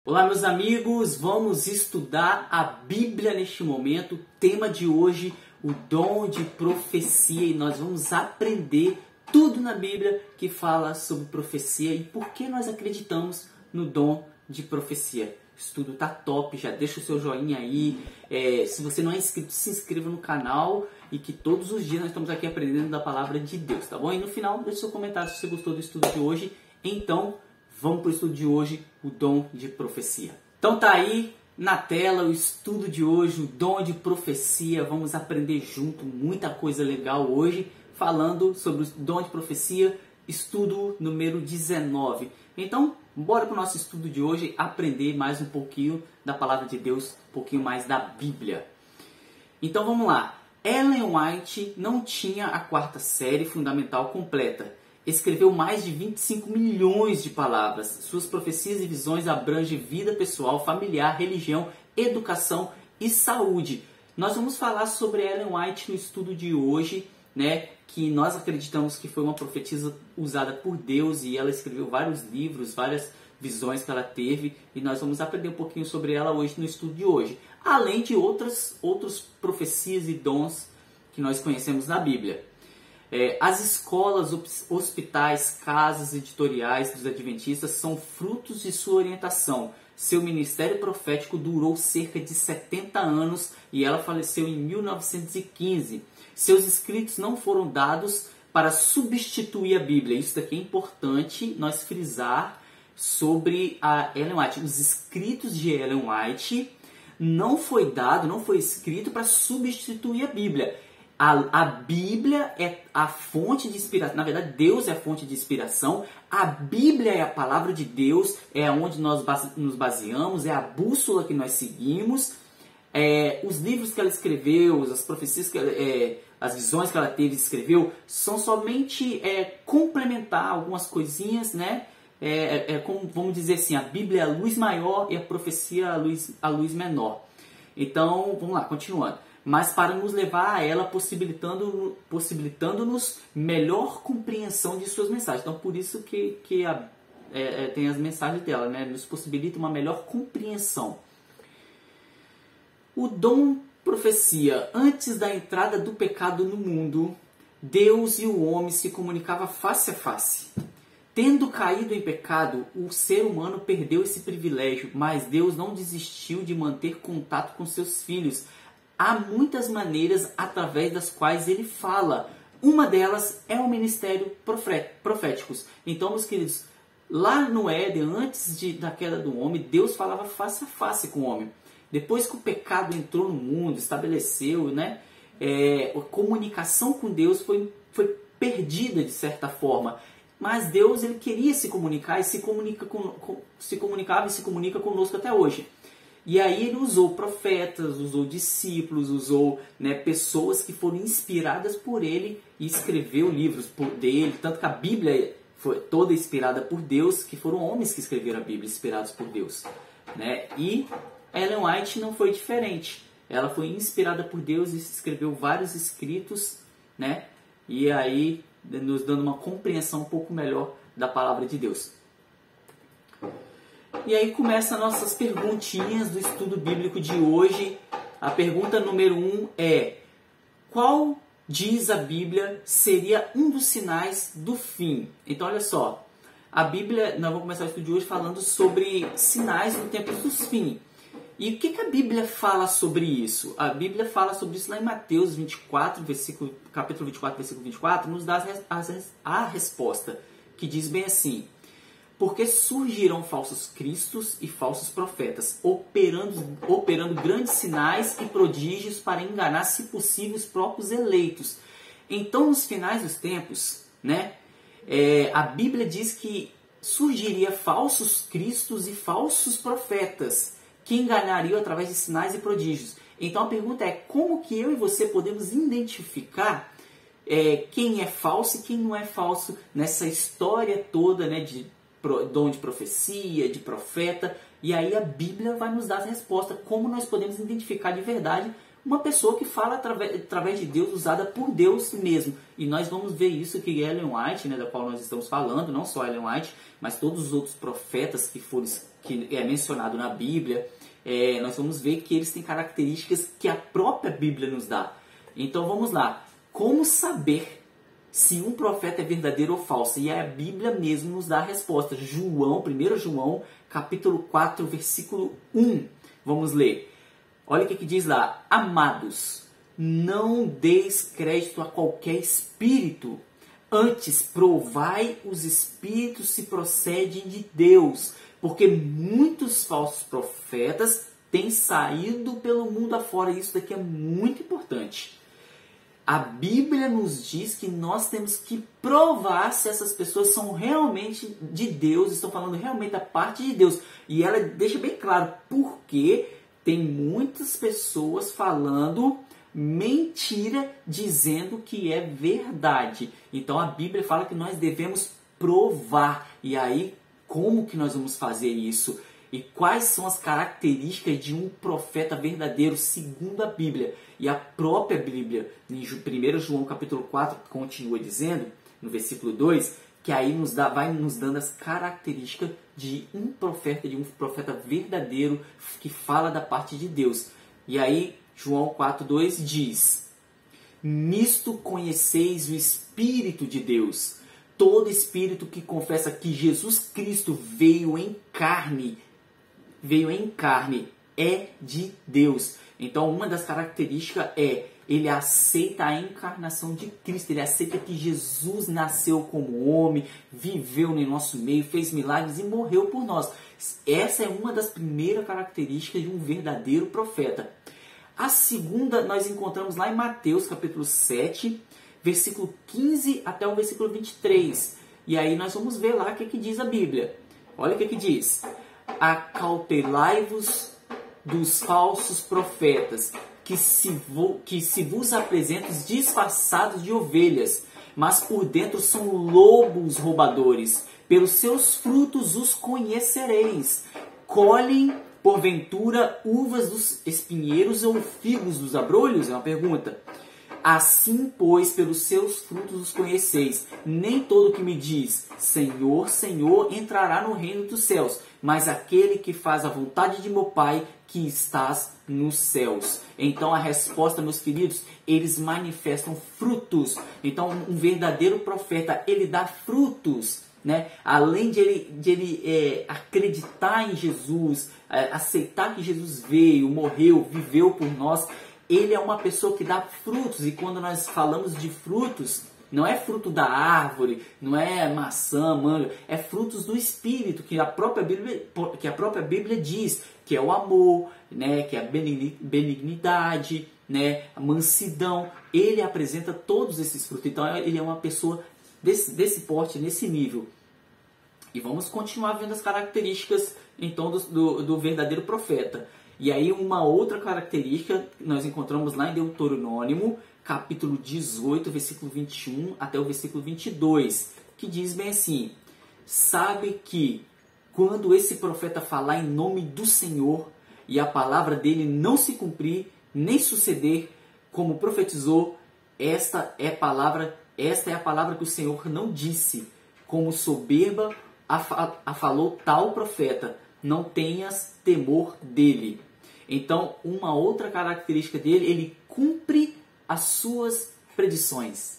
Olá, meus amigos, vamos estudar a Bíblia neste momento. Tema de hoje, o dom de profecia, e nós vamos aprender tudo na Bíblia que fala sobre profecia e por que nós acreditamos no dom de profecia. O estudo tá top, já deixa o seu joinha aí. Se você não é inscrito, se inscreva no canal e que todos os dias nós estamos aqui aprendendo da palavra de Deus, tá bom? E no final, deixe seu comentário se você gostou do estudo de hoje. Então, vamos para o estudo de hoje, o dom de profecia. Então tá aí na tela o estudo de hoje, o dom de profecia. Vamos aprender junto muita coisa legal hoje, falando sobre o dom de profecia, estudo número 19. Então, bora para o nosso estudo de hoje, aprender mais um pouquinho da palavra de Deus, um pouquinho mais da Bíblia. Então vamos lá. Ellen White não tinha a quarta série fundamental completa. Escreveu mais de 25 milhões de palavras. Suas profecias e visões abrangem vida pessoal, familiar, religião, educação e saúde. Nós vamos falar sobre Ellen White no estudo de hoje, né? Que nós acreditamos que foi uma profetisa usada por Deus e ela escreveu vários livros, várias visões que ela teve, e nós vamos aprender um pouquinho sobre ela hoje no estudo de hoje. Além de outras profecias e dons que nós conhecemos na Bíblia. As escolas, hospitais, casas editoriais dos adventistas são frutos de sua orientação. Seu ministério profético durou cerca de 70 anos e ela faleceu em 1915. Seus escritos não foram dados para substituir a Bíblia. Isso daqui é importante nós frisar sobre a Ellen White. Os escritos de Ellen White não foi escrito para substituir a Bíblia. A Bíblia é a fonte de inspiração. Na verdade, Deus é a fonte de inspiração. A Bíblia é a palavra de Deus, é onde nós nos baseamos, é a bússola que nós seguimos. Os livros que ela escreveu, as profecias, as visões que ela teve e escreveu, são somente complementar algumas coisinhas, né? Como, vamos dizer assim, a Bíblia é a luz maior e a profecia a luz menor. Então, vamos lá, continuando. Mas para nos levar a ela, possibilitando-nos melhor compreensão de suas mensagens. Então, por isso que tem as mensagens dela, né? Nos possibilita uma melhor compreensão. O dom profecia. Antes da entrada do pecado no mundo, Deus e o homem se comunicavam face a face. Tendo caído em pecado, o ser humano perdeu esse privilégio, mas Deus não desistiu de manter contato com seus filhos. Há muitas maneiras através das quais ele fala. Uma delas é o ministério proféticos. Então, meus queridos, lá no Éden, antes da queda do homem, Deus falava face a face com o homem. Depois que o pecado entrou no mundo, estabeleceu, né, a comunicação com Deus foi perdida de certa forma. Mas Deus, ele queria se comunicar e se comunicava e se comunica conosco até hoje. E aí ele usou profetas, usou discípulos, usou, né, pessoas que foram inspiradas por ele e escreveu livros dele. Tanto que a Bíblia foi toda inspirada por Deus, que foram homens que escreveram a Bíblia inspirados por Deus, né? E Ellen White não foi diferente. Ela foi inspirada por Deus e escreveu vários escritos, né? E aí nos dando uma compreensão um pouco melhor da palavra de Deus. E aí começam nossas perguntinhas do estudo bíblico de hoje. A pergunta número 1 é: qual, diz a Bíblia, seria um dos sinais do fim? Então olha só, a Bíblia, nós vamos começar o estudo de hoje falando sobre sinais do tempo dos fins. E o que a Bíblia fala sobre isso? A Bíblia fala sobre isso lá em Mateus 24, capítulo 24, versículo 24, nos dá a resposta, que diz bem assim: porque surgirão falsos cristos e falsos profetas, operando grandes sinais e prodígios para enganar, se possível, os próprios eleitos. Então, nos finais dos tempos, né, a Bíblia diz que surgiria falsos cristos e falsos profetas, que enganariam através de sinais e prodígios. Então, a pergunta é: como que eu e você podemos identificar quem é falso e quem não é falso nessa história toda, né, de dom de profecia, de profeta? E aí a Bíblia vai nos dar a resposta, como nós podemos identificar de verdade uma pessoa que fala através de Deus, usada por Deus mesmo. E nós vamos ver isso que Ellen White, né, da qual nós estamos falando, não só Ellen White, mas todos os outros profetas que é mencionado na Bíblia, nós vamos ver que eles têm características que a própria Bíblia nos dá. Então vamos lá. Como saber se um profeta é verdadeiro ou falso? E a Bíblia mesmo nos dá a resposta. 1 João, capítulo 4, versículo 1. Vamos ler. Olha o que diz lá. Amados, não deis crédito a qualquer espírito. Antes, provai os espíritos se procedem de Deus. Porque muitos falsos profetas têm saído pelo mundo afora. Isso daqui é muito importante. A Bíblia nos diz que nós temos que provar se essas pessoas são realmente de Deus, estão falando realmente da parte de Deus. E ela deixa bem claro porque tem muitas pessoas falando mentira, dizendo que é verdade. Então a Bíblia fala que nós devemos provar. E aí, como que nós vamos fazer isso? E quais são as características de um profeta verdadeiro segundo a Bíblia? E a própria Bíblia, em 1 João capítulo 4, continua dizendo, no versículo 2, que aí vai nos dando as características de um profeta verdadeiro que fala da parte de Deus. E aí João 4,2 diz: nisto conheceis o Espírito de Deus. Todo espírito que confessa que Jesus Cristo veio em carne é de Deus. Então, uma das características ele aceita a encarnação de Cristo, ele aceita que Jesus nasceu como homem, viveu no nosso meio, fez milagres e morreu por nós. Essa é uma das primeiras características de um verdadeiro profeta. A segunda nós encontramos lá em Mateus capítulo 7, versículo 15 até o versículo 23. E aí nós vamos ver lá o que diz a Bíblia. Olha o que diz. Acautelai-vos dos falsos profetas, que se vos apresentam disfarçados de ovelhas, mas por dentro são lobos roubadores. Pelos seus frutos os conhecereis. Colhem, porventura, uvas dos espinheiros ou figos dos abrolhos? É uma pergunta. Assim, pois, pelos seus frutos os conheceis. Nem todo que me diz, Senhor, Senhor, entrará no reino dos céus, mas aquele que faz a vontade de meu Pai, que estás nos céus. Então, a resposta, meus queridos, eles manifestam frutos. Então, um verdadeiro profeta, ele dá frutos, né? Além de ele acreditar em Jesus, aceitar que Jesus veio, morreu, viveu por nós, ele é uma pessoa que dá frutos. E quando nós falamos de frutos, não é fruto da árvore, não é maçã, manga, é frutos do Espírito, que a própria Bíblia diz, que é o amor, né, que é a benignidade, né, a mansidão. Ele apresenta todos esses frutos. Então ele é uma pessoa desse porte, nesse nível. E vamos continuar vendo as características então do verdadeiro profeta. E aí uma outra característica nós encontramos lá em Deuteronômio, capítulo 18, versículo 21 até o versículo 22, que diz bem assim: sabe que quando esse profeta falar em nome do Senhor e a palavra dele não se cumprir, nem suceder como profetizou, esta é a palavra que o Senhor não disse, como soberba a falou tal profeta, não tenhas temor dele. Então, uma outra característica dele, ele cumpre as suas predições.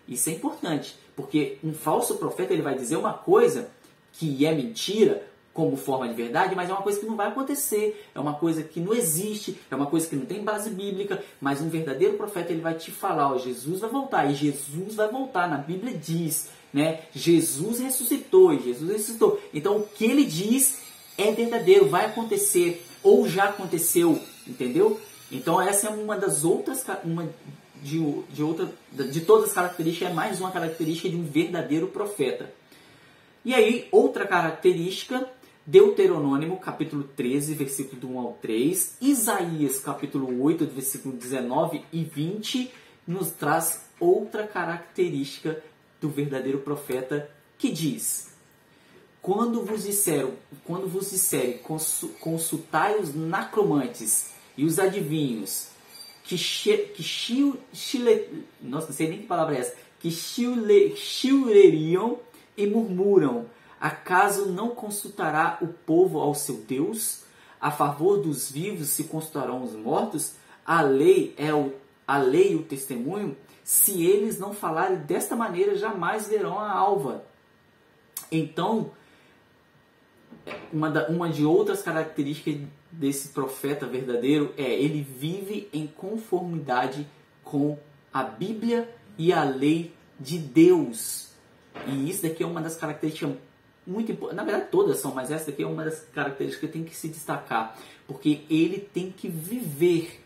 Isso é importante, porque um falso profeta ele vai dizer uma coisa que é mentira, como forma de verdade, mas é uma coisa que não vai acontecer, é uma coisa que não existe, é uma coisa que não tem base bíblica, mas um verdadeiro profeta ele vai te falar, ó, Jesus vai voltar, e Jesus vai voltar, na Bíblia diz, né? Jesus ressuscitou, e Jesus ressuscitou. Então, o que ele diz é verdadeiro, vai acontecer, ou já aconteceu, entendeu? Então essa é uma das outras, de todas as características, é mais uma característica de um verdadeiro profeta. E aí, outra característica, Deuteronômio, capítulo 13, versículo do 1 ao 3, Isaías, capítulo 8, versículo 19 e 20, nos traz outra característica do verdadeiro profeta, que diz: quando vos disserem, consultai os necromantes e os adivinhos, nossa, não sei nem que palavra é essa, que chileriam e murmuram, Acaso não consultará o povo ao seu Deus? A favor dos vivos se consultarão os mortos? A lei e o testemunho? Se eles não falarem desta maneira, jamais verão a alva. Então, uma de outras características desse profeta verdadeiro é ele vive em conformidade com a Bíblia e a lei de Deus. E isso daqui é uma das características muito importantes. Na verdade, todas são, mas essa daqui é uma das características que tem que se destacar. Porque ele tem que viver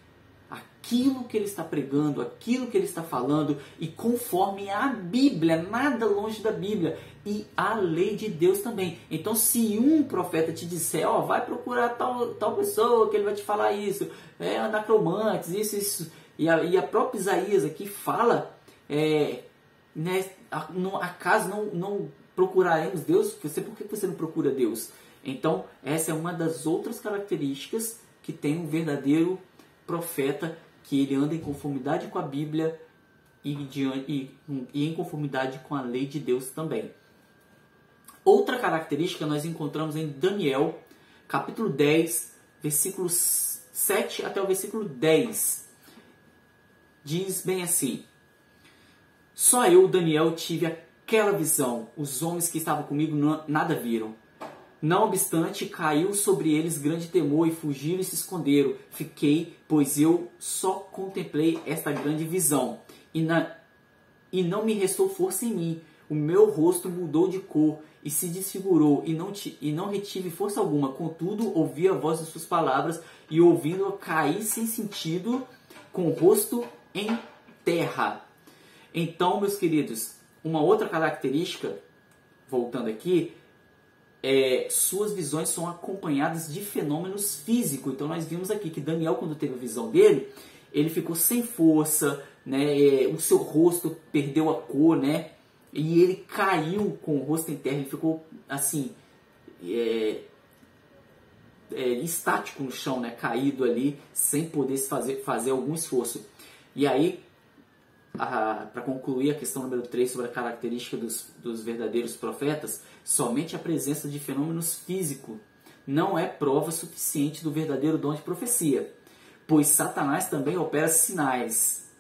aquilo que ele está pregando, aquilo que ele está falando, e conforme a Bíblia, nada longe da Bíblia, e a lei de Deus também. Então, se um profeta te disser, vai procurar tal pessoa, que ele vai te falar isso, anacromantes, isso, e a própria Isaías aqui fala, acaso não procuraremos Deus? Por que você não procura Deus? Então, essa é uma das outras características que tem um verdadeiro profeta, que ele anda em conformidade com a Bíblia e em conformidade com a lei de Deus também. Outra característica nós encontramos em Daniel, capítulo 10, versículos 7 até o versículo 10. Diz bem assim: só eu, Daniel, tive aquela visão, os homens que estavam comigo nada viram. Não obstante, caiu sobre eles grande temor e fugiram e se esconderam. Fiquei, pois eu só contemplei esta grande visão. E não me restou força em mim. O meu rosto mudou de cor e se desfigurou, e não retive força alguma. Contudo, ouvi a voz de suas palavras, e ouvindo-a caí sem sentido, com o rosto em terra. Então, meus queridos, uma outra característica, voltando aqui, suas visões são acompanhadas de fenômenos físicos. Então nós vimos aqui que Daniel, quando teve a visão dele, ele ficou sem força, né? O seu rosto perdeu a cor, né? E ele caiu com o rosto em terra, ele ficou assim, estático no chão, né? Caído ali, sem poder fazer algum esforço. E aí, para concluir a questão número 3 sobre a característica dos verdadeiros profetas, somente a presença de fenômenos físicos não é prova suficiente do verdadeiro dom de profecia, pois Satanás também opera sinais.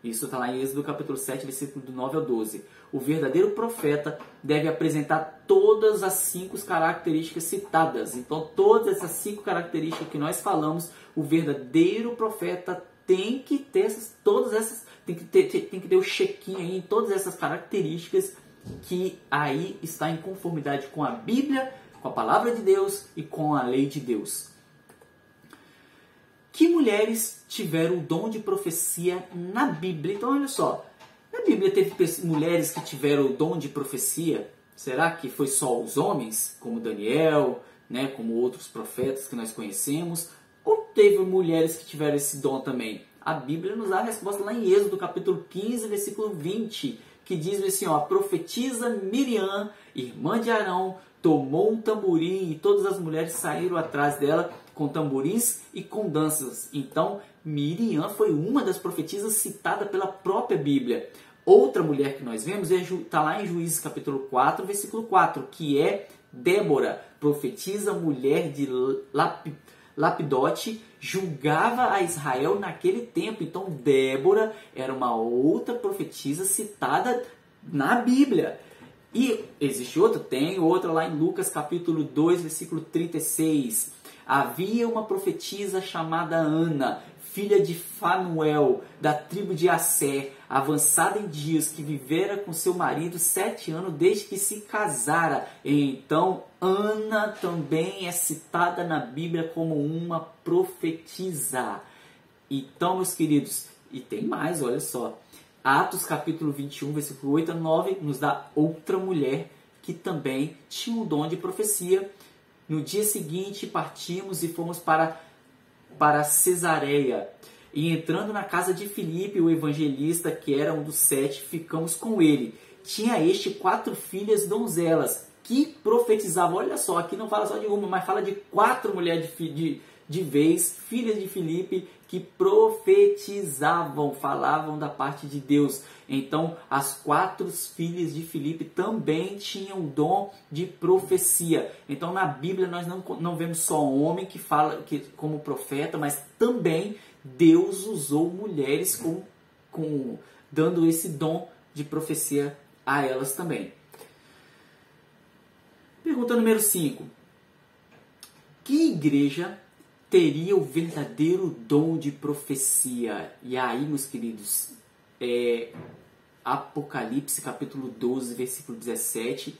Isso está lá em Êxodo capítulo 7, versículo do 9 ao 12. O verdadeiro profeta deve apresentar todas as 5 características citadas. Então, todas essas 5 características que nós falamos, o verdadeiro profeta tem que ter tem que ter o check-in aí em todas essas características, que aí está em conformidade com a Bíblia, com a palavra de Deus e com a lei de Deus. Que mulheres tiveram o dom de profecia na Bíblia? Então, olha só, na Bíblia teve mulheres que tiveram o dom de profecia? Será que foi só os homens, como Daniel, né, como outros profetas que nós conhecemos? Ou teve mulheres que tiveram esse dom também? A Bíblia nos dá a resposta lá em Êxodo, capítulo 15, versículo 20, que diz assim, a profetisa Miriam, irmã de Arão, tomou um tamborim, e todas as mulheres saíram atrás dela com tamborins e com danças. Então, Miriam foi uma das profetisas citada pela própria Bíblia. Outra mulher que nós vemos está lá em Juízes capítulo 4, versículo 4, que é Débora, profetisa, mulher de Lapidote, julgava a Israel naquele tempo. Então, Débora era uma outra profetisa citada na Bíblia. E existe outra? Tem outra lá em Lucas capítulo 2, versículo 36. Havia uma profetisa chamada Ana, filha de Fanuel, da tribo de Asser, avançada em dias, que vivera com seu marido 7 anos desde que se casara. Então, Ana também é citada na Bíblia como uma profetisa. Então, meus queridos, e tem mais, olha só. Atos capítulo 21, versículo 8 a 9, nos dá outra mulher que também tinha um dom de profecia. No dia seguinte, partimos e fomos para Cesareia. E entrando na casa de Filipe, o evangelista, que era um dos 7, ficamos com ele. Tinha este 4 filhas donzelas, que profetizavam. Olha só, aqui não fala só de uma, mas fala de 4 mulheres de vez filhas de Filipe que profetizavam, falavam da parte de Deus. Então, as 4 filhas de Filipe também tinham o dom de profecia. Então, na Bíblia, nós não vemos só homem que fala como profeta, mas também Deus usou mulheres dando esse dom de profecia a elas também. Pergunta número 5. Que igreja teria o verdadeiro dom de profecia? E aí, meus queridos, Apocalipse capítulo 12, versículo 17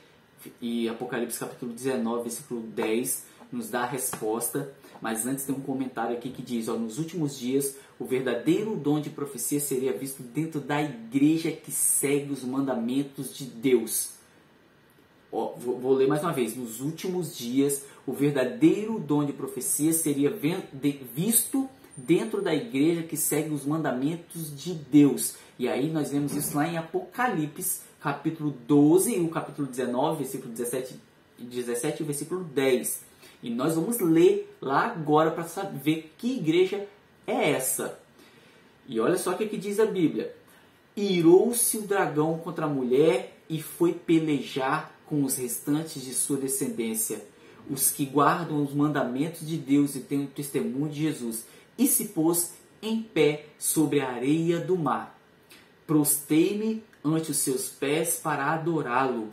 e Apocalipse capítulo 19, versículo 10 nos dá a resposta. Mas antes tem um comentário aqui que diz, nos últimos dias o verdadeiro dom de profecia seria visto dentro da igreja que segue os mandamentos de Deus. Vou ler mais uma vez. Nos últimos dias o verdadeiro dom de profecia seria visto dentro da igreja que segue os mandamentos de Deus. E aí nós vemos isso lá em Apocalipse, capítulo 12 e o capítulo 19, versículo 17 e o versículo 10. E nós vamos ler lá agora para saber que igreja é essa. E olha só o que diz a Bíblia. Irou-se o dragão contra a mulher e foi pelejar com os restantes de sua descendência, os que guardam os mandamentos de Deus e têm o testemunho de Jesus, e se pôs em pé sobre a areia do mar. Prostei-me ante os seus pés para adorá-lo.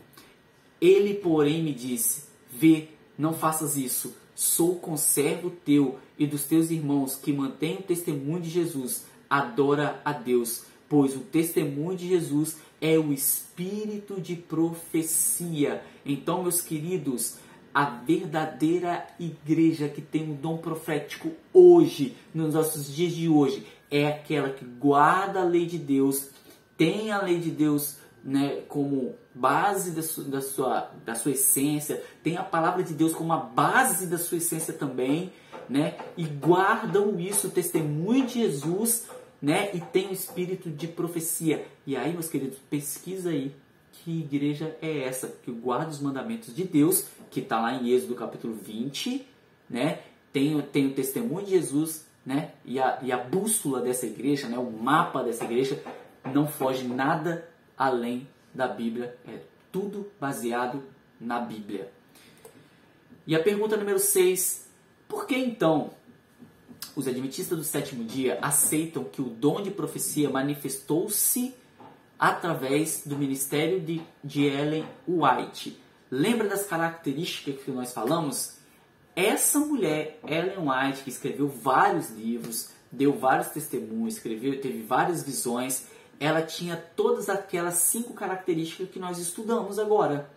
Ele, porém, me disse, vê, não faças isso, sou conservo teu e dos teus irmãos que mantêm o testemunho de Jesus, adora a Deus, pois o testemunho de Jesus é o espírito de profecia. Então, meus queridos, a verdadeira igreja que tem um dom profético hoje, nos nossos dias de hoje, é aquela que guarda a lei de Deus, tem a lei de Deus, né, como base da sua essência, tem a palavra de Deus como a base da sua essência também, né, e guardam isso, o testemunho de Jesus, né, e tem o espírito de profecia. E aí, meus queridos, pesquisa aí que igreja é essa que guarda os mandamentos de Deus, que está lá em Êxodo capítulo 20, né, tem o testemunho de Jesus, né, e a bússola dessa igreja, né, o mapa dessa igreja, não foge nada além da Bíblia, é tudo baseado na Bíblia. E a pergunta número 6, por que então os adventistas do sétimo dia aceitam que o dom de profecia manifestou-se através do ministério de Ellen White? Lembra das características que nós falamos? Essa mulher, Ellen White, que escreveu vários livros, deu vários testemunhos, teve várias visões, ela tinha todas aquelas 5 características que nós estudamos agora.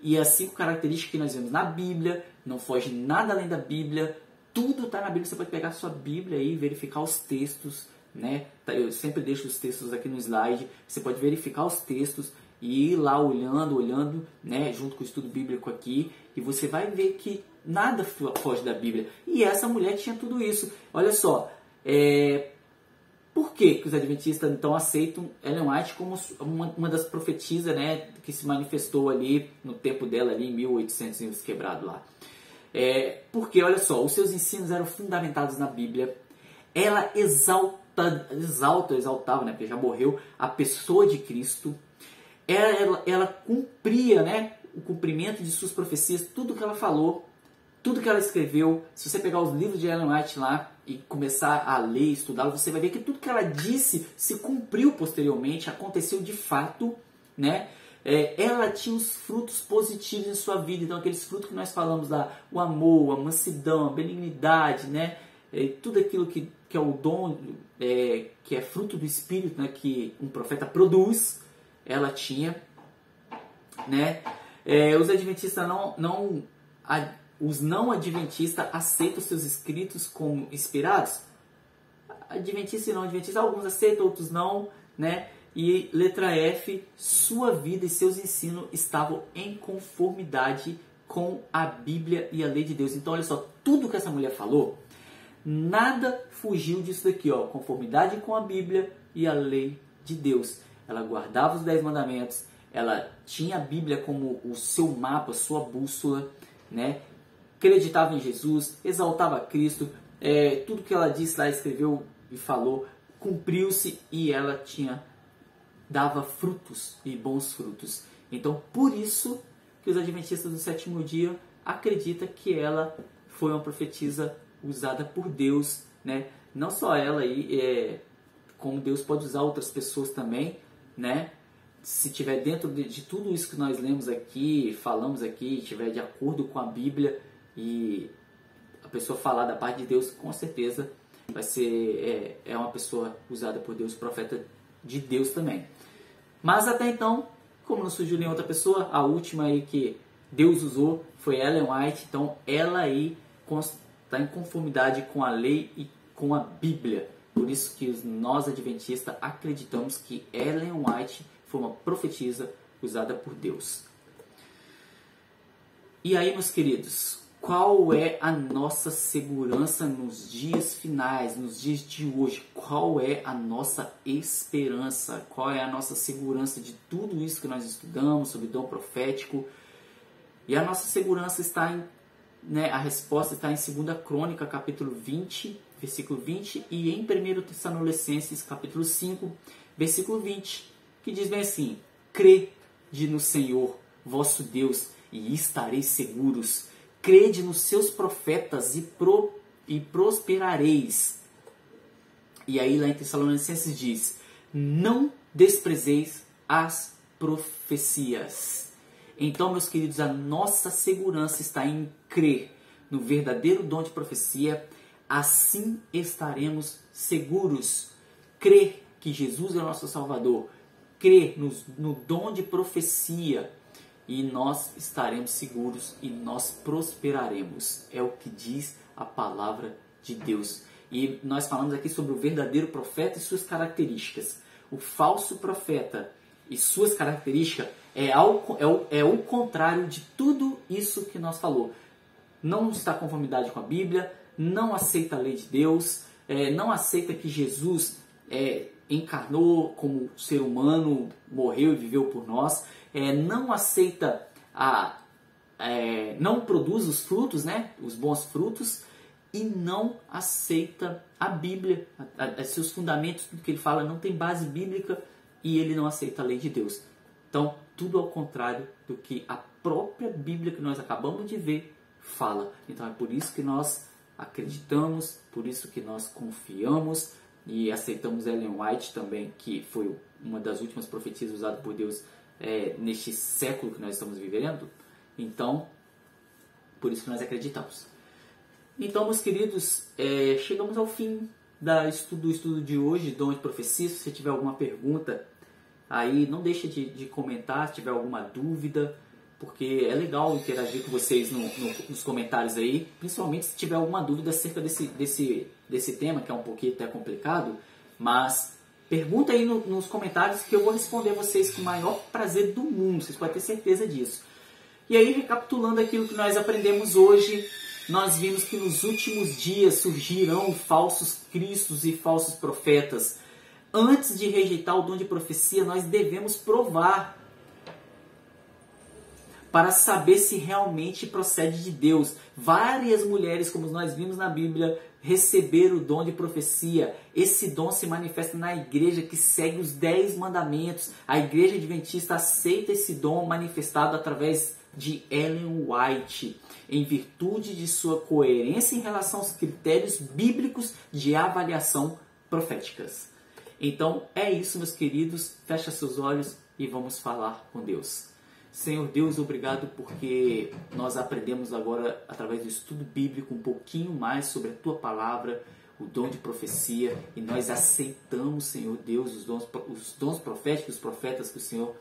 E as 5 características que nós vemos na Bíblia, não foge nada além da Bíblia, tudo está na Bíblia. Você pode pegar a sua Bíblia e verificar os textos, né? Eu sempre deixo os textos aqui no slide. Você pode verificar os textos e ir lá olhando, né? Junto com o estudo bíblico aqui, e você vai ver que nada foge da Bíblia. E essa mulher tinha tudo isso. Olha só, por que os adventistas então aceitam Ellen White como uma das profetisas, né, que se manifestou ali no tempo dela, ali em 1800 e uns quebrado lá? Porque, olha só, os seus ensinos eram fundamentados na Bíblia. Ela exaltava, né, porque já morreu, a pessoa de Cristo. Ela cumpria, né, o cumprimento de suas profecias, tudo que ela falou, tudo que ela escreveu. Se você pegar os livros de Ellen White lá e começar a ler, estudá-lo, você vai ver que tudo que ela disse se cumpriu posteriormente, aconteceu de fato, né? Ela tinha os frutos positivos em sua vida. Então, aqueles frutos que nós falamos lá, o amor, a mansidão, a benignidade, né? Tudo aquilo que é o dom, que é fruto do Espírito, né? Que um profeta produz, ela tinha, né? Os adventistas os não adventistas aceitam seus escritos como inspirados? Adventistas e não adventistas, alguns aceitam, outros não, né? E letra F, sua vida e seus ensinos estavam em conformidade com a Bíblia e a lei de Deus. Então, olha só, tudo que essa mulher falou, nada fugiu disso daqui, ó, conformidade com a Bíblia e a lei de Deus. Ela guardava os 10 mandamentos, ela tinha a Bíblia como o seu mapa, sua bússola, né? Acreditava em Jesus, exaltava Cristo, tudo que ela disse lá, escreveu e falou, cumpriu-se e ela dava frutos e bons frutos. Então, por isso que os adventistas do sétimo dia acreditam que ela foi uma profetisa usada por Deus, né? Não só ela aí, como Deus pode usar outras pessoas também, né? Se tiver dentro de tudo isso que nós lemos aqui, falamos aqui, tiver de acordo com a Bíblia e a pessoa falar da parte de Deus, com certeza vai ser uma pessoa usada por Deus, profeta de Deus também. Mas até então, como não surgiu nenhuma outra pessoa, a última aí que Deus usou foi Ellen White. Então ela aí está em conformidade com a lei e com a Bíblia. Por isso que nós adventistas acreditamos que Ellen White foi uma profetisa usada por Deus. E aí, meus queridos, qual é a nossa segurança nos dias finais, nos dias de hoje? Qual é a nossa esperança? Qual é a nossa segurança de tudo isso que nós estudamos sobre dom profético? E a nossa segurança está a resposta está em 2 Crônica, capítulo 20, versículo 20, e em 1 Tessalonicenses, capítulo 5, versículo 20, que diz bem assim: crede no Senhor, vosso Deus, e estareis seguros. Crede nos seus profetas e prosperareis. E aí lá em Tessalonicenses diz: não desprezeis as profecias. Então, meus queridos, a nossa segurança está em crer no verdadeiro dom de profecia. Assim estaremos seguros. Crer que Jesus é o nosso Salvador. Crer no dom de profecia. E nós estaremos seguros e nós prosperaremos. É o que diz a palavra de Deus. E nós falamos aqui sobre o verdadeiro profeta e suas características. O falso profeta e suas características é o contrário de tudo isso que nós falou. Não está em conformidade com a Bíblia, não aceita a lei de Deus, não aceita que Jesus encarnou como ser humano, morreu e viveu por nós, não aceita, não produz os frutos, né, os bons frutos, e não aceita a Bíblia, seus fundamentos, tudo que ele fala não tem base bíblica, e ele não aceita a lei de Deus. Então, tudo ao contrário do que a própria Bíblia que nós acabamos de ver fala. Então, é por isso que nós acreditamos, por isso que nós confiamos e aceitamos Ellen White também, que foi uma das últimas profecias usadas por Deus neste século que nós estamos vivendo. Então, por isso que nós acreditamos. Então, meus queridos, chegamos ao fim do estudo de hoje, dom de profecia. Se você tiver alguma pergunta, aí não deixe de comentar, se tiver alguma dúvida, porque é legal interagir com vocês nos comentários aí, principalmente se tiver alguma dúvida acerca desse tema, que é um pouquinho até complicado, mas pergunta aí nos comentários que eu vou responder vocês com o maior prazer do mundo, vocês podem ter certeza disso. E aí, recapitulando aquilo que nós aprendemos hoje, nós vimos que nos últimos dias surgirão falsos cristos e falsos profetas. Antes de rejeitar o dom de profecia, nós devemos provar para saber se realmente procede de Deus. Várias mulheres, como nós vimos na Bíblia, receberam o dom de profecia. Esse dom se manifesta na igreja que segue os 10 mandamentos. A igreja adventista aceita esse dom manifestado através de Ellen White, em virtude de sua coerência em relação aos critérios bíblicos de avaliação proféticas. Então é isso, meus queridos. Fecha seus olhos e vamos falar com Deus. Senhor Deus, obrigado porque nós aprendemos agora, através do estudo bíblico, um pouquinho mais sobre a Tua Palavra, o dom de profecia, e nós aceitamos, Senhor Deus, os dons proféticos, os profetas que o Senhor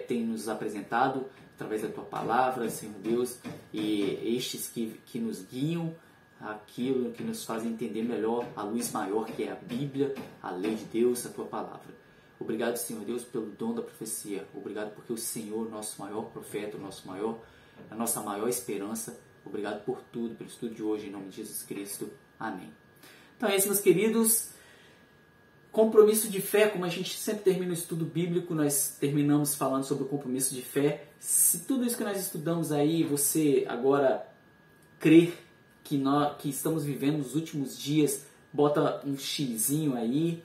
tem nos apresentado através da Tua Palavra, Senhor Deus, e estes que nos guiam, aquilo que nos faz entender melhor a luz maior que é a Bíblia, a lei de Deus, a Tua Palavra. Obrigado, Senhor Deus, pelo dom da profecia. Obrigado porque o Senhor, nosso maior profeta, a nossa maior esperança. Obrigado por tudo, pelo estudo de hoje, em nome de Jesus Cristo. Amém. Então é isso, meus queridos. Compromisso de fé, como a gente sempre termina o estudo bíblico, nós terminamos falando sobre o compromisso de fé. Se tudo isso que nós estudamos aí, você agora crer que estamos vivendo nos últimos dias, bota um xizinho aí.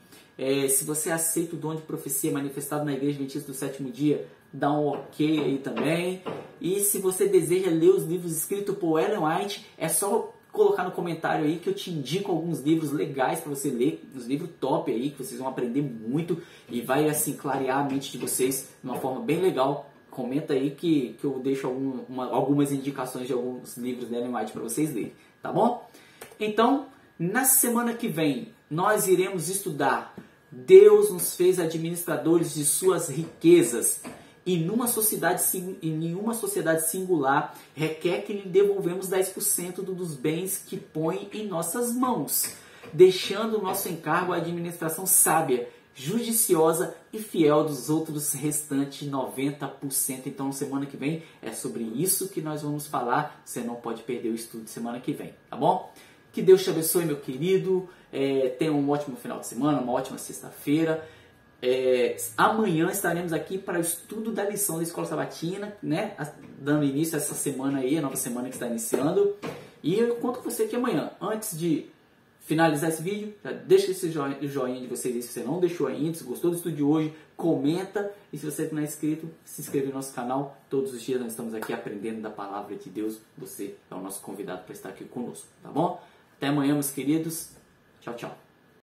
Se você aceita o dom de profecia manifestado na Igreja Adventista do Sétimo Dia, dá um ok aí também. E se você deseja ler os livros escritos por Ellen White, é só colocar no comentário aí que eu te indico alguns livros legais para você ler, uns livros top aí, que vocês vão aprender muito e vai assim clarear a mente de vocês de uma forma bem legal. Comenta aí que eu deixo algumas indicações de alguns livros da Ellen White para vocês lerem, tá bom? Então, na semana que vem, nós iremos estudar Deus nos fez administradores de suas riquezas. E nenhuma sociedade singular requer que lhe devolvemos 10% dos bens que põe em nossas mãos, deixando o nosso encargo à administração sábia, judiciosa e fiel dos outros restantes 90%. Então, semana que vem é sobre isso que nós vamos falar. Você não pode perder o estudo de semana que vem, tá bom? Que Deus te abençoe, meu querido. Tenha um ótimo final de semana, uma ótima sexta-feira. Amanhã estaremos aqui para o estudo da lição da Escola Sabatina, né? Dando início a essa semana aí, a nova semana que está iniciando. E eu conto com você aqui amanhã. Antes de finalizar esse vídeo, já deixa esse joinha de vocês aí se você não deixou ainda, se gostou do estudo de hoje, comenta. E se você não é inscrito, se inscreve no nosso canal. Todos os dias nós estamos aqui aprendendo da Palavra de Deus. Você é o nosso convidado para estar aqui conosco, tá bom? Até amanhã, meus queridos. Tchau, tchau.